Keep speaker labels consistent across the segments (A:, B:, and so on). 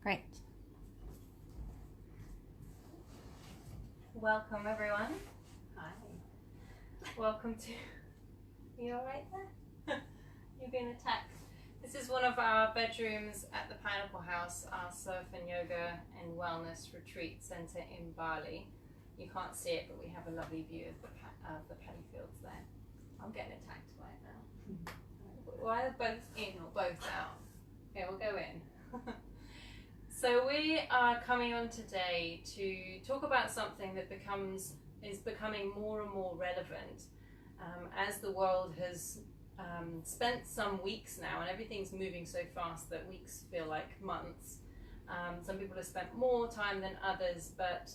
A: Great. Welcome, everyone.
B: Hi.
A: Welcome to... You all right there? You're being attacked. This is one of our bedrooms at the Pineapple House, our surf and yoga and wellness retreat centre in Bali. You can't see it, but we have a lovely view of the paddy fields there. I'm getting attacked right now. Why are both in or both out? Okay, we'll go in. So we are coming on today to talk about something that is becoming more and more relevant as the world has spent some weeks now, and everything's moving so fast that weeks feel like months. Some people have spent more time than others, but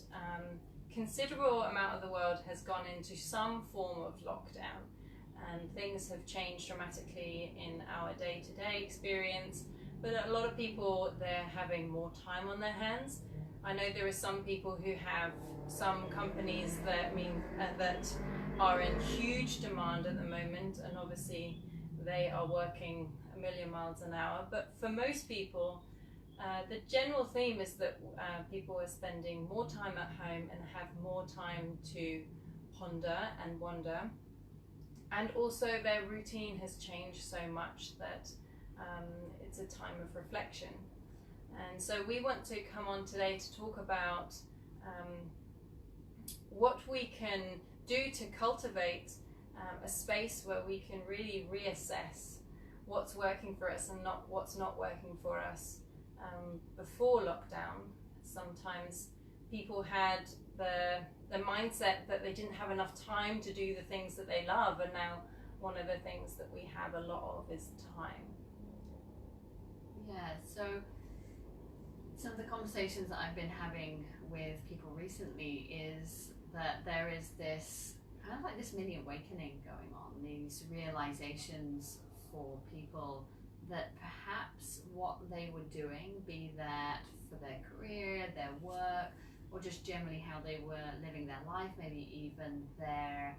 A: considerable amount of the world has gone into some form of lockdown, and things have changed dramatically in our day-to-day experience. But a lot of people, they're having more time on their hands. I know there are some people who have some companies that are in huge demand at the moment, and obviously they are working a million miles an hour. But for most people, the general theme is that people are spending more time at home and have more time to ponder and wonder. And also their routine has changed so much that it's a time of reflection. And so we want to come on today to talk about what we can do to cultivate a space where we can really reassess what's working for us and what's not working for us. Before lockdown, sometimes people had the mindset that they didn't have enough time to do the things that they love, and now one of the things that we have a lot of is time.
B: Yeah, so some of the conversations that I've been having with people recently is that there is this kind of like this mini awakening going on, these realizations for people that perhaps what they were doing, be that for their career, their work, or just generally how they were living their life, maybe even their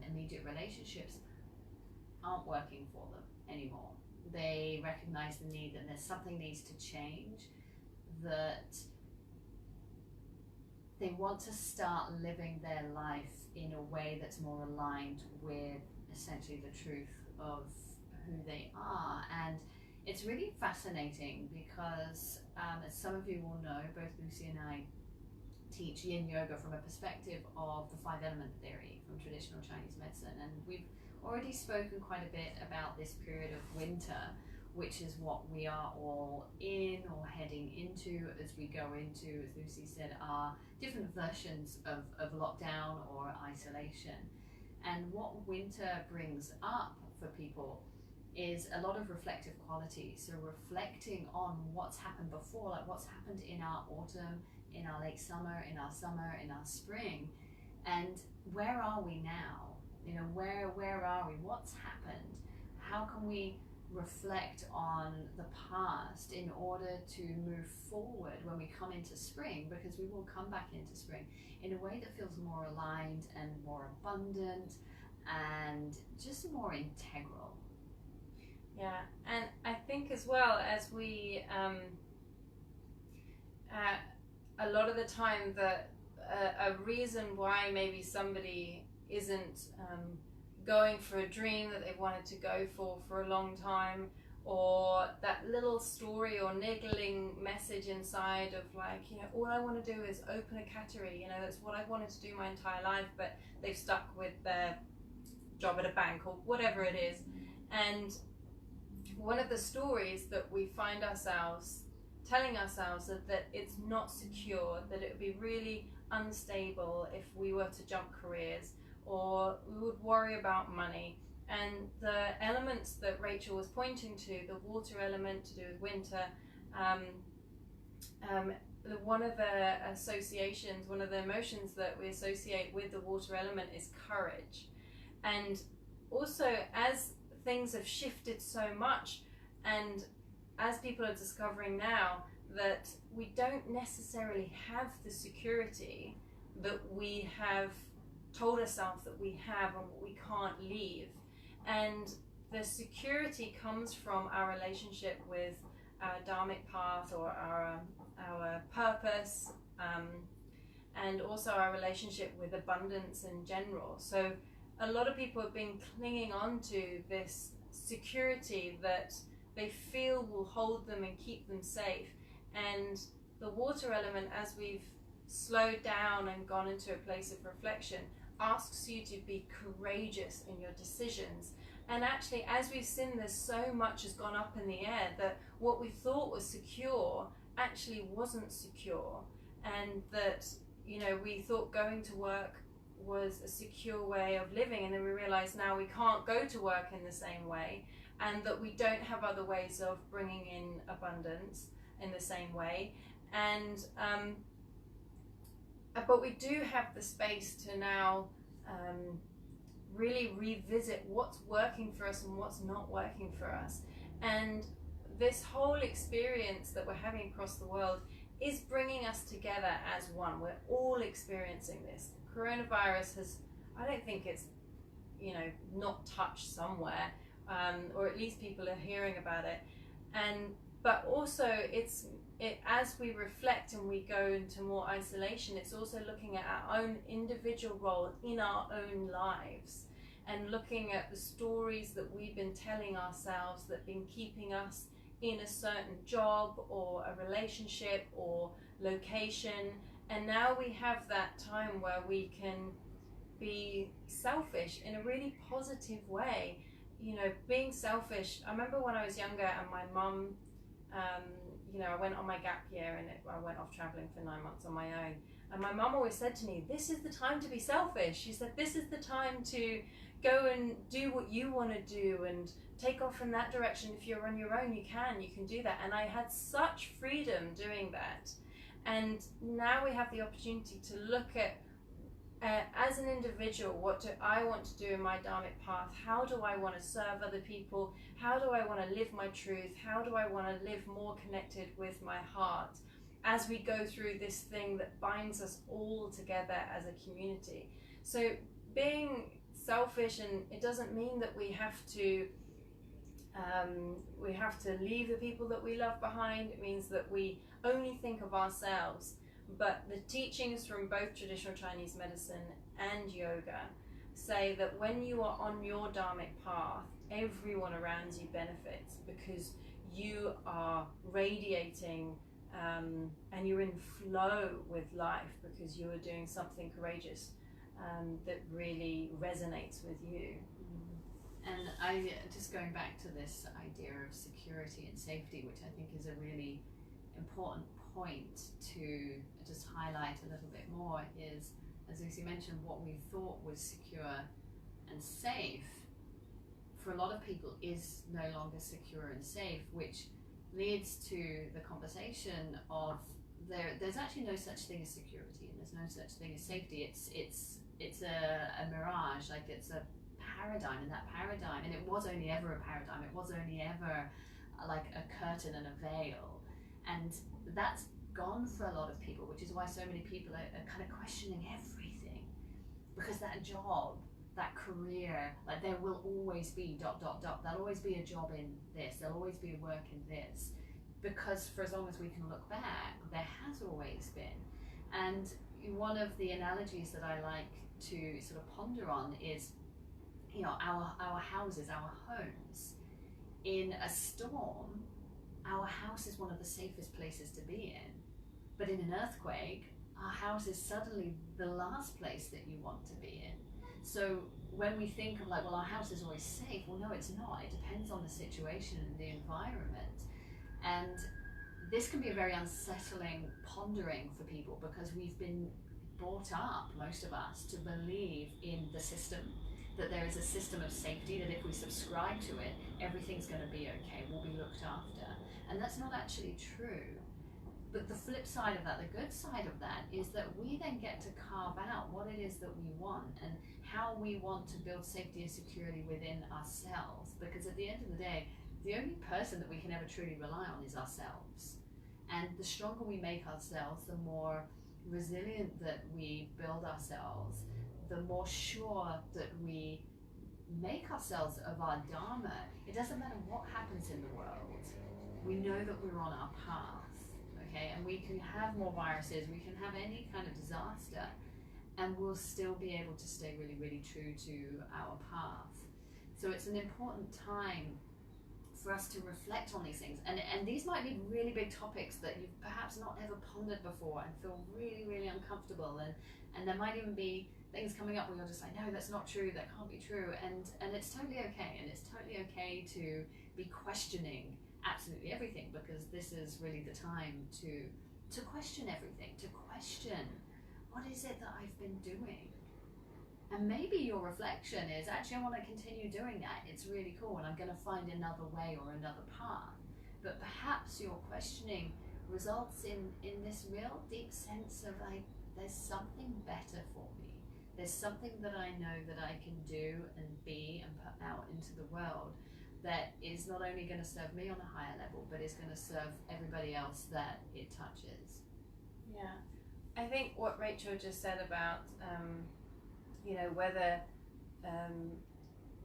B: immediate relationships, aren't working for them anymore. They recognize the need that something needs to change, that they want to start living their life in a way that's more aligned with essentially the truth of who they are. And it's really fascinating because as some of you will know, both Lucy and I teach yin yoga from a perspective of the 5-element theory from traditional Chinese medicine, and we've already spoken quite a bit about this period of winter, which is what we are all in or heading into as we go into, as Lucy said, our different versions of lockdown or isolation. And what winter brings up for people is a lot of reflective quality. So reflecting on what's happened before, like what's happened in our autumn, in our late summer, in our spring, and where are we now? You know, where are we? What's happened? How can we reflect on the past in order to move forward when we come into spring? Because we will come back into spring in a way that feels more aligned and more abundant and just more integral.
A: Yeah, and I think as well as we, a lot of the time that a reason why maybe somebody isn't going for a dream that they've wanted to go for a long time, or that little story or niggling message inside of like, you know, all I want to do is open a cattery, you know, that's what I've wanted to do my entire life, but they've stuck with their job at a bank or whatever it is. And one of the stories that we find ourselves telling ourselves that it's not secure, that it would be really unstable if we were to jump careers, or we would worry about money. And the elements that Rachel was pointing to, the water element to do with winter, one of the associations, one of the emotions that we associate with the water element is courage. And also, as things have shifted so much, and as people are discovering now that we don't necessarily have the security that we have told ourselves that we have and we can't leave. And the security comes from our relationship with our dharmic path or our purpose, and also our relationship with abundance in general. So a lot of people have been clinging on to this security that they feel will hold them and keep them safe. And the water element, as we've slowed down and gone into a place of reflection, asks you to be courageous in your decisions. And actually, as we've seen, there's so much has gone up in the air that what we thought was secure actually wasn't secure. And that, you know, we thought going to work was a secure way of living, and then we realize now we can't go to work in the same way, and that we don't have other ways of bringing in abundance in the same way. And but we do have the space to now really revisit what's working for us and what's not working for us. And this whole experience that we're having across the world is bringing us together as one. We're all experiencing this. The coronavirus has, I don't think it's, you know, not touched somewhere, or at least people are hearing about it. And but also as we reflect and we go into more isolation, it's also looking at our own individual role in our own lives, and looking at the stories that we've been telling ourselves that have been keeping us in a certain job or a relationship or location. And now we have that time where we can be selfish in a really positive way. You know, being selfish. I remember when I was younger and my mum, you know, I went on my gap year and I went off traveling for 9 months on my own. And my mum always said to me, this is the time to be selfish. She said, this is the time to go and do what you want to do and take off in that direction. If you're on your own, you can do that. And I had such freedom doing that. And now we have the opportunity to look at, as an individual, what do I want to do in my dharmic path? How do I want to serve other people? How do I want to live my truth? How do I want to live more connected with my heart as we go through this thing that binds us all together as a community? So being selfish, and it doesn't mean that we have to leave the people that we love behind. It means that we only think of ourselves. But the teachings from both traditional Chinese medicine and yoga say that when you are on your dharmic path, everyone around you benefits, because you are radiating and you're in flow with life, because you are doing something courageous that really resonates with you.
B: And I just going back to this idea of security and safety, which I think is a really important point to just highlight a little bit more, is, as Lucy mentioned, what we thought was secure and safe for a lot of people is no longer secure and safe, which leads to the conversation of there's actually no such thing as security and there's no such thing as safety. It's a mirage, like it's a paradigm, and that paradigm, and it was only ever a paradigm, it was only ever like a curtain and a veil, and that's gone for a lot of people, which is why so many people are kind of questioning everything, because that job, that career, like there will always be ... there'll always be a job in this, there'll always be a work in this, because for as long as we can look back, there has always been. And one of the analogies that I like to sort of ponder on is, you know, our houses, our homes. In a storm, our house is one of the safest places to be in, but in an earthquake, our house is suddenly the last place that you want to be in. So when we think of like, well, our house is always safe, well, no, it's not. It depends on the situation and the environment. And this can be a very unsettling pondering for people, because we've been brought up, most of us, to believe in the system, that there is a system of safety, that if we subscribe to it, everything's going to be okay, we'll be looked after. And that's not actually true. But the flip side of that, the good side of that, is that we then get to carve out what it is that we want and how we want to build safety and security within ourselves. Because at the end of the day, the only person that we can ever truly rely on is ourselves. And the stronger we make ourselves, the more resilient that we build ourselves, the more sure that we make ourselves of our Dharma. It doesn't matter what happens in the world. We know that we're on our path, okay? And we can have more viruses, we can have any kind of disaster, and we'll still be able to stay really, really true to our path. So it's an important time for us to reflect on these things. And these might be really big topics that you've perhaps not ever pondered before and feel really, really uncomfortable. And there might even be things coming up where you're just like, no, that's not true, that can't be true. And it's totally okay. And it's totally okay to be questioning absolutely everything, because this is really the time to question everything, to question, what is it that I've been doing? And maybe your reflection is, actually, I want to continue doing that. It's really cool, and I'm going to find another way or another path. But perhaps your questioning results in this real deep sense of like, there's something better for me. There's something that I know that I can do and be and put out into the world that is not only going to serve me on a higher level, but is going to serve everybody else that it touches.
A: Yeah. I think what Rachel just said about, whether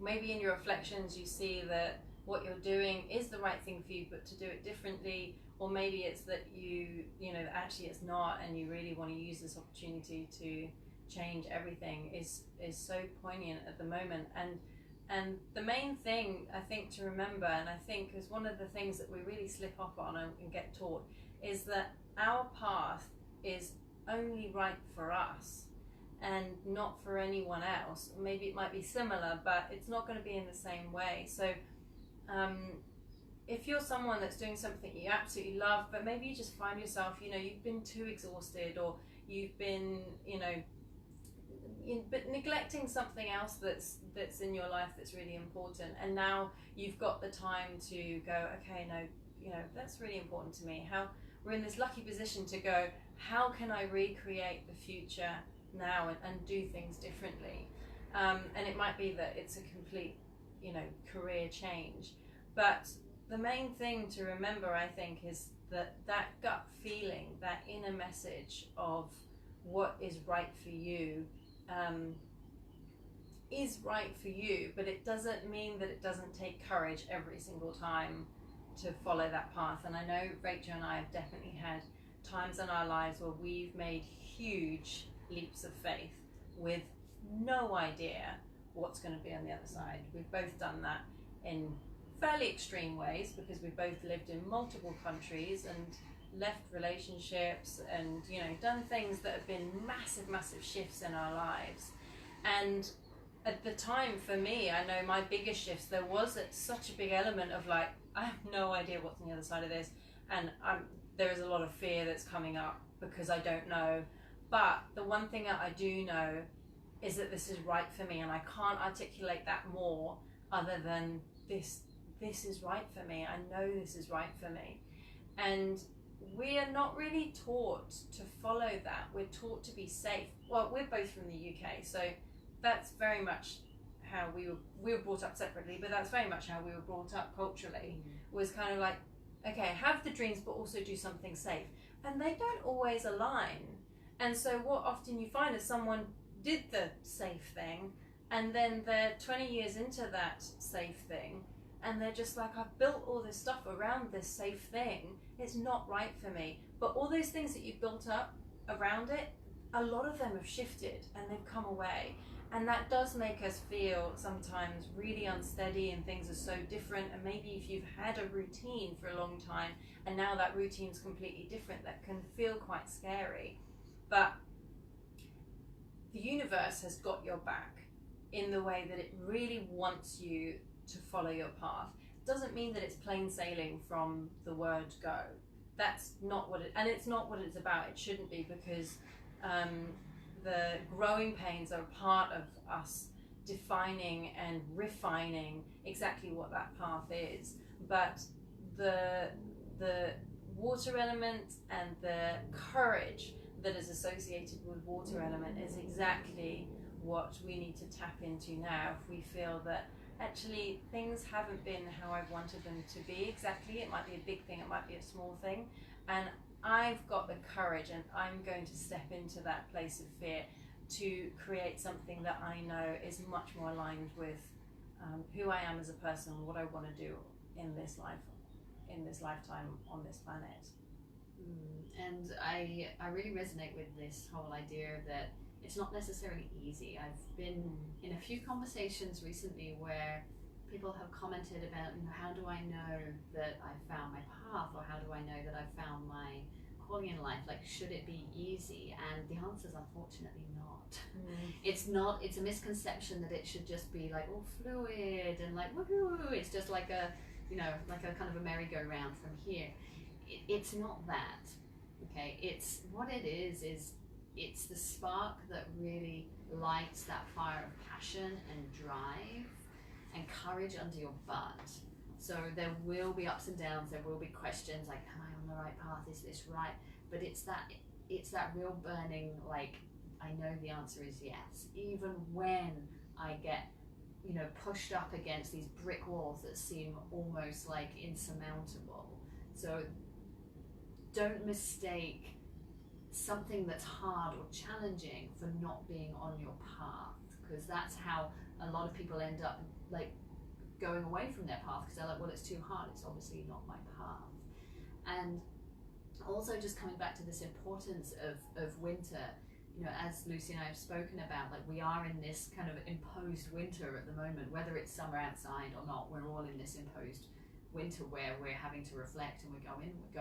A: maybe in your reflections you see that what you're doing is the right thing for you, but to do it differently, or maybe it's that actually it's not, and you really want to use this opportunity to change everything is so poignant at the moment. And the main thing I think to remember, and I think is one of the things that we really slip up on and get taught, is that our path is only right for us and not for anyone else. Maybe it might be similar, but it's not going to be in the same way. So if you're someone that's doing something you absolutely love, but maybe you just find yourself, you've been too exhausted, or you've been, but neglecting something else that's in your life that's really important, and now you've got the time to go, okay, no, that's really important to me. How we're in this lucky position to go, how can I recreate the future now and do things differently? And it might be that it's a complete, career change. But the main thing to remember, I think, is that gut feeling, that inner message of what is right for you, is right for you, but it doesn't mean that it doesn't take courage every single time to follow that path. And I know Rachel and I have definitely had times in our lives where we've made huge leaps of faith with no idea what's going to be on the other side. We've both done that in fairly extreme ways, because we've both lived in multiple countries and left relationships and done things that have been massive shifts in our lives. And at the time, for me, I know my biggest shifts, there was such a big element of like, I have no idea what's on the other side of this, and there is a lot of fear that's coming up because I don't know. But the one thing that I do know is that this is right for me, and I can't articulate that more other than this is right for me. I know this is right for me. And we are not really taught to follow that. We're taught to be safe. Well, we're both from the UK, so that's very much how we were brought up separately, but that's very much how we were brought up culturally. Was kind of like, okay, have the dreams, but also do something safe. And they don't always align. And so what often you find is someone did the safe thing, and then they're 20 years into that safe thing, and they're just like, I've built all this stuff around this safe thing, it's not right for me. But all those things that you've built up around it, a lot of them have shifted and they've come away. And that does make us feel sometimes really unsteady, and things are so different. And maybe if you've had a routine for a long time and now that routine's completely different, that can feel quite scary. But the universe has got your back in the way that it really wants you to follow your path. Doesn't mean that it's plain sailing from the word go. That's not what and it's not what it's about. It shouldn't be, because the growing pains are a part of us defining and refining exactly what that path is. But the water element and the courage that is associated with water element is exactly what we need to tap into now if we feel that actually things haven't been how I've wanted them to be exactly. It might be a big thing, it might be a small thing, and I've got the courage, and I'm going to step into that place of fear to create something that I know is much more aligned with who I am as a person and what I want to do in this life, in this lifetime on this planet.
B: And I really resonate with this whole idea that it's not necessarily easy. I've been in a few conversations recently where people have commented about, how do I know that I've found my path, or how do I know that I've found my calling in life? Like, should it be easy? And the answer is unfortunately not. It's not. It's a misconception that it should just be like all fluid and like woohoo. It's just like a, like a kind of a merry-go-round from here. It's not that. Okay, it's what it is it's the spark that really lights that fire of passion and drive and courage under your butt. So there will be ups and downs, there will be questions like, am I on the right path, is this right? But it's that real burning, like, I know the answer is yes, even when I get pushed up against these brick walls that seem almost like insurmountable. So don't mistake something that's hard or challenging for not being on your path, because that's how a lot of people end up like going away from their path, because they're like, well, it's too hard, it's obviously not my path. And also just coming back to this importance of winter, as Lucy and I have spoken about, like, we are in this kind of imposed winter at the moment, whether it's summer outside or not, we're all in this imposed winter where we're having to reflect and we're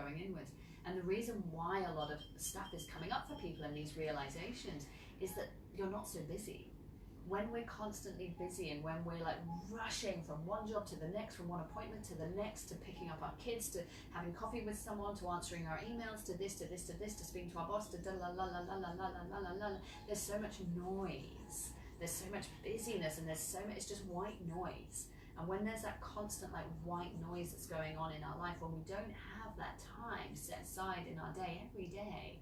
B: going inwards. And the reason why a lot of stuff is coming up for people in these realizations is that you're not so busy. When we're constantly busy and when we're like rushing from one job to the next, from one appointment to the next, to picking up our kids, to having coffee with someone, to answering our emails, to this, to this, to this, to speaking to our boss, to la la la la la la la la la la. There's so much noise. There's so much busyness, and it's just white noise. And when there's that constant like white noise that's going on in our life, when we don't have that time set aside in our day, every day,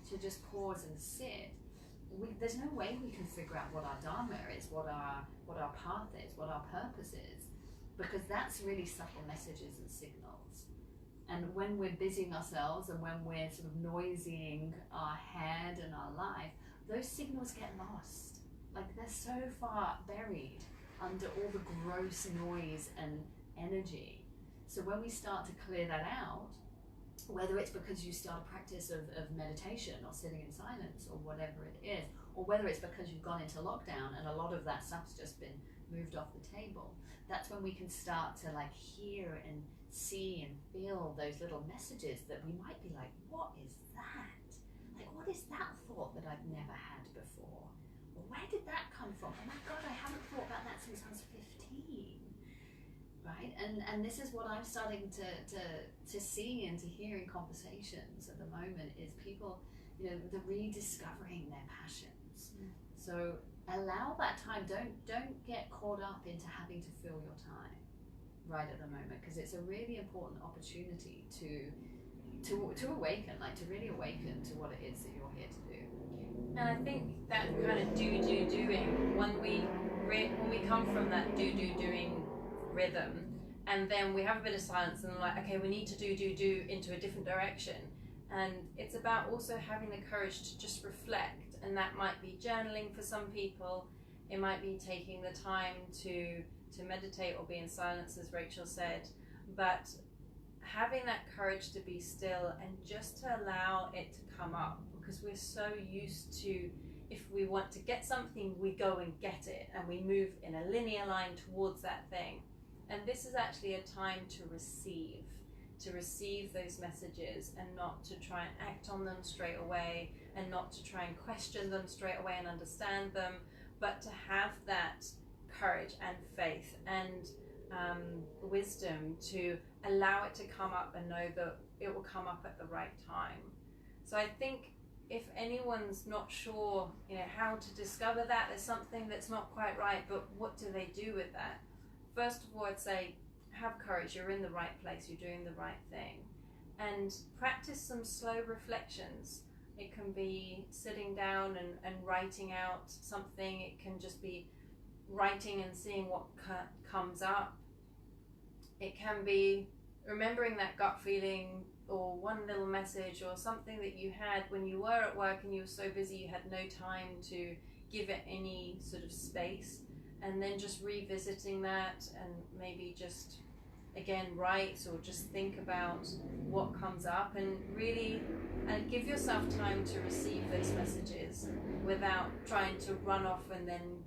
B: to just pause and sit, there's no way we can figure out what our dharma is, what our path is, what our purpose is, because that's really subtle messages and signals. And when we're busying ourselves and when we're sort of noising our head and our life, those signals get lost. Like, they're so far buried under all the gross noise and energy. So when we start to clear that out, whether it's because you start a practice of meditation or sitting in silence or whatever it is, or whether it's because you've gone into lockdown and a lot of that stuff's just been moved off the table, that's when we can start to like hear and see and feel those little messages that we might be like, what is that? Like, what is that thought that I've never had before? Where did that come from? Oh my God, I haven't thought about that since I was 15, right? And this is what I'm starting to see and to hear in conversations at the moment, is people, the rediscovering their passions. So allow that time. Don't get caught up into having to fill your time right at the moment, because it's a really important opportunity to awaken, like to really awaken to what it is that you're here to do.
A: And I think that kind of doing, when we come from that doing rhythm, and then we have a bit of silence and like, okay, we need to do into a different direction. And it's about also having the courage to just reflect, and that might be journaling for some people, it might be taking the time to meditate or be in silence, as Rachel said, but having that courage to be still and just to allow it to come up, because we're so used to, if we want to get something, we go and get it, and we move in a linear line towards that thing. And this is actually a time to receive those messages, and not to try and act on them straight away, and not to try and question them straight away and understand them, but to have that courage and faith and wisdom to allow it to come up and know that it will come up at the right time. So I think if anyone's not sure, how to discover that, there's something that's not quite right, but what do they do with that? First of all, I'd say, have courage. You're in the right place. You're doing the right thing. And practice some slow reflections. It can be sitting down and writing out something. It can just be writing and seeing what comes up. It can be remembering that gut feeling, or one little message, or something that you had when you were at work and you were so busy you had no time to give it any sort of space. and then just revisiting that, and maybe just again write or just think about what comes up, and really give yourself time to receive those messages without trying to run off and then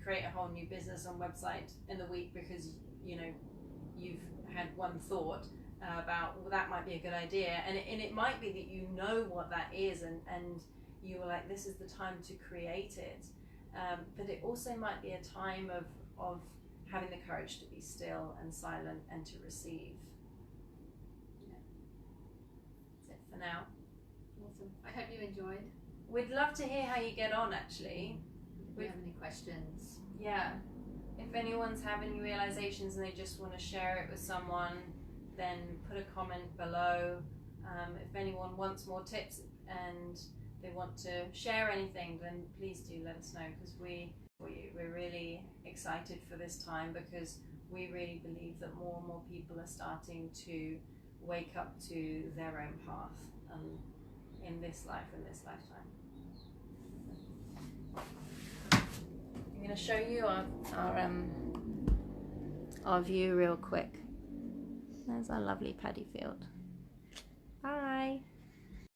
A: create a whole new business on website in the week because you've had one thought about, well, that might be a good idea, and it might be that you know what that is, and you were like, this is the time to create it, but it also might be a time of having the courage to be still and silent and to receive. Yeah. That's it for now.
B: Awesome. I hope you enjoyed.
A: We'd love to hear how you get on, actually.
B: If you have any questions.
A: Yeah. If anyone's having realizations and they just want to share it with someone, then put a comment below. If anyone wants more tips and they want to share anything, then please do let us know, because we're really excited for this time, because we really believe that more and more people are starting to wake up to their own path in this life, in this lifetime. I'm going to show you our view real quick. There's our lovely paddy field.